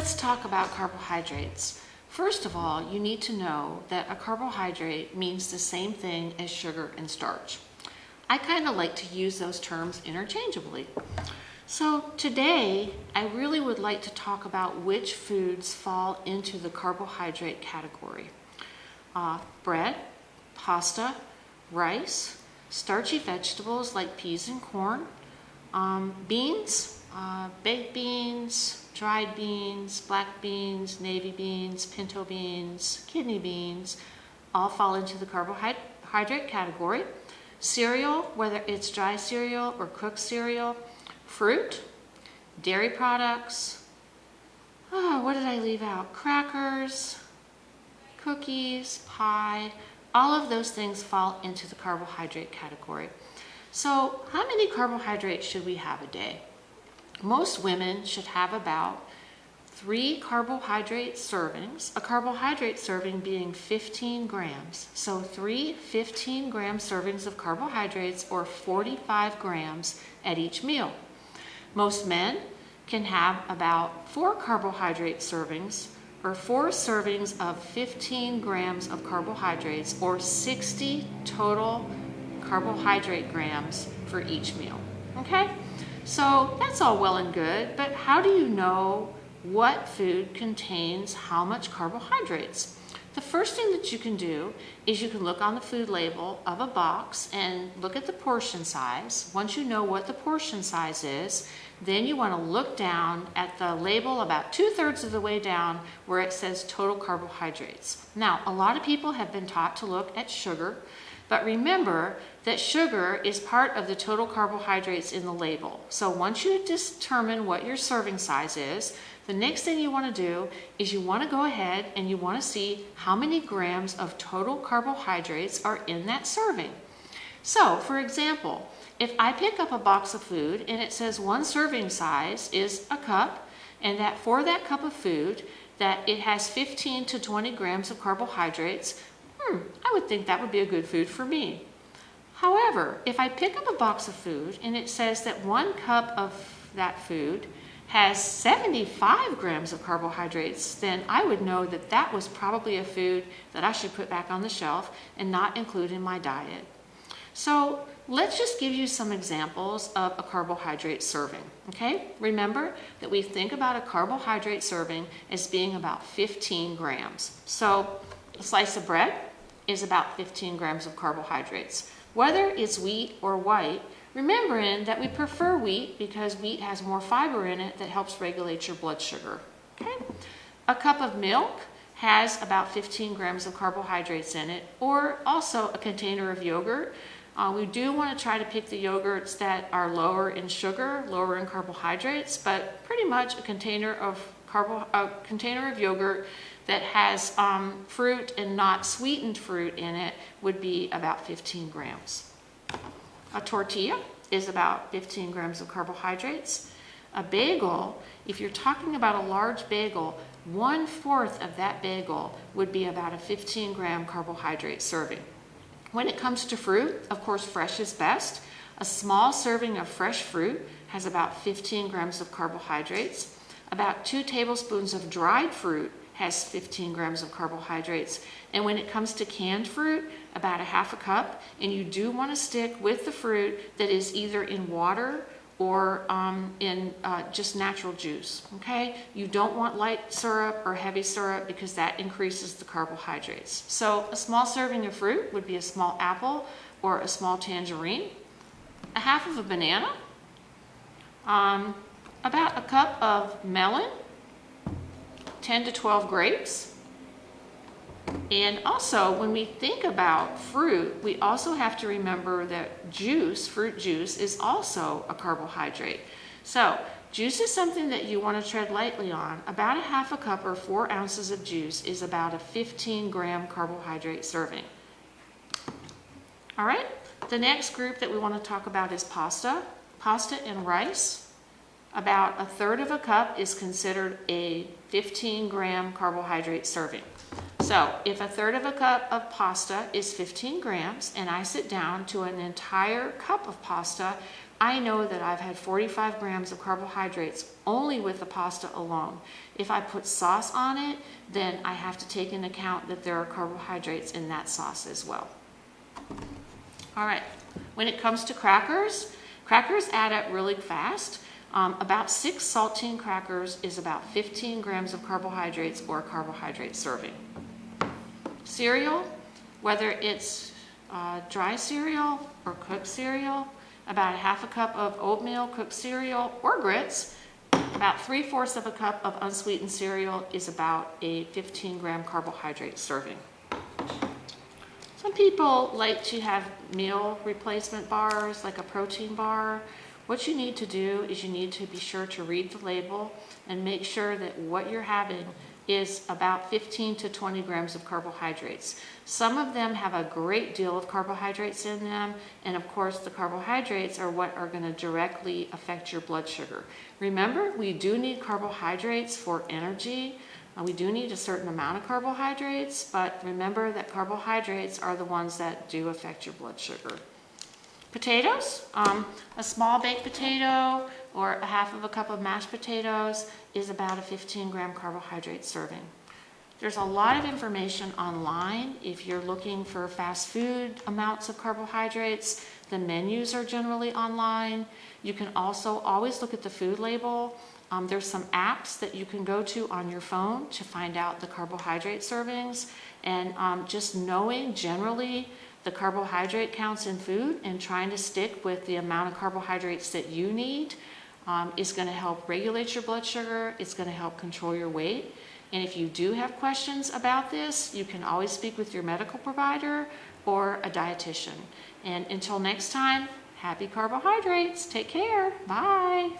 let's talk about carbohydrates. First of all, you need to know that a carbohydrate means the same thing as sugar and starch. I kind of like to use those terms interchangeably. So today, I really would like to talk about which foods fall into the carbohydrate category. Bread, pasta, rice, starchy vegetables like peas and corn, beans, baked beans, dried beans, black beans, navy beans, pinto beans, kidney beans, all fall into the carbohydrate category. Cereal, whether it's dry cereal or cooked cereal, fruit, dairy products, what did I leave out? Crackers, cookies, pie, all of those things fall into the carbohydrate category. So how many carbohydrates should we have a day? Most women should have about 3 carbohydrate servings, a carbohydrate serving being 15 grams. So 3 15-gram servings of carbohydrates, or 45 grams at each meal. Most men can have about 4 carbohydrate servings, or 4 servings of 15 grams of carbohydrates, or 60 total carbohydrate grams for each meal. Okay? So that's all well and good, but how do you know what food contains how much carbohydrates? The first thing that you can do is you can look on the food label of a box and look at the portion size. Once you know what the portion size is, then you want to look down at the label about 2/3 of the way down where it says total carbohydrates. Now, a lot of people have been taught to look at sugar, but remember that sugar is part of the total carbohydrates in the label. So once you determine what your serving size is, the next thing you want to do is you want to go ahead and you want to see how many grams of total carbohydrates are in that serving. So, for example, if I pick up a box of food and it says one serving size is a cup, and that for that cup of food that it has 15 to 20 grams of carbohydrates, I would think that would be a good food for me. However, if I pick up a box of food and it says that 1 cup of that food has 75 grams of carbohydrates, then I would know that that was probably a food that I should put back on the shelf and not include in my diet. So let's just give you some examples of a carbohydrate serving, okay? Remember that we think about a carbohydrate serving as being about 15 grams. So a slice of bread is about 15 grams of carbohydrates. Whether it's wheat or white, remembering that we prefer wheat because wheat has more fiber in it that helps regulate your blood sugar. Okay? A cup of milk has about 15 grams of carbohydrates in it, or also a container of yogurt. We do want to try to pick the yogurts that are lower in sugar, lower in carbohydrates, but pretty much a container of yogurt that has fruit and not sweetened fruit in it would be about 15 grams. A tortilla is about 15 grams of carbohydrates. A bagel, if you're talking about a large bagel, 1/4 of that bagel would be about a 15-gram carbohydrate serving. When it comes to fruit, of course, fresh is best. A small serving of fresh fruit has about 15 grams of carbohydrates. About 2 tablespoons of dried fruit has 15 grams of carbohydrates. And when it comes to canned fruit, about a 1/2 cup. And you do want to stick with the fruit that is either in water or in just natural juice, okay? You don't want light syrup or heavy syrup because that increases the carbohydrates. So a small serving of fruit would be a small apple or a small tangerine, a 1/2 of a banana, about a cup of melon, 10 to 12 grapes. And also, when we think about fruit, we also have to remember that juice, fruit juice, is also a carbohydrate. So, juice is something that you want to tread lightly on. About a 1/2 cup or 4 ounces of juice is about a 15-gram carbohydrate serving. All right, the next group that we want to talk about is pasta. Pasta and rice. About 1/3 of a cup is considered a 15-gram carbohydrate serving. So if 1/3 of a cup of pasta is 15 grams and I sit down to an entire cup of pasta, I know that I've had 45 grams of carbohydrates only with the pasta alone. If I put sauce on it, then I have to take into account that there are carbohydrates in that sauce as well. All right, when it comes to crackers, crackers add up really fast. About 6 saltine crackers is about 15 grams of carbohydrates or a carbohydrate serving. Cereal, whether it's dry cereal or cooked cereal, about 1/2 cup of oatmeal cooked cereal or grits, about 3/4 of a cup of unsweetened cereal is about a 15-gram carbohydrate serving. Some people like to have meal replacement bars, like a protein bar. What you need to do is you need to be sure to read the label and make sure that what you're having is about 15 to 20 grams of carbohydrates. Some of them have a great deal of carbohydrates in them, and of course the carbohydrates are what are going to directly affect your blood sugar. Remember, we do need carbohydrates for energy. We do need a certain amount of carbohydrates, but remember that carbohydrates are the ones that do affect your blood sugar. Potatoes, a small baked potato or 1/2 cup of mashed potatoes is about a 15-gram carbohydrate serving. There's a lot of information online. If you're looking for fast food amounts of carbohydrates, the menus are generally online. You can also always look at the food label. There's some apps that you can go to on your phone to find out the carbohydrate servings, and just knowing generally the carbohydrate counts in food and trying to stick with the amount of carbohydrates that you need is going to help regulate your blood sugar. It's going to help control your weight. And if you do have questions about this, you can always speak with your medical provider or a dietitian. And until next time, happy carbohydrates. Take care. Bye.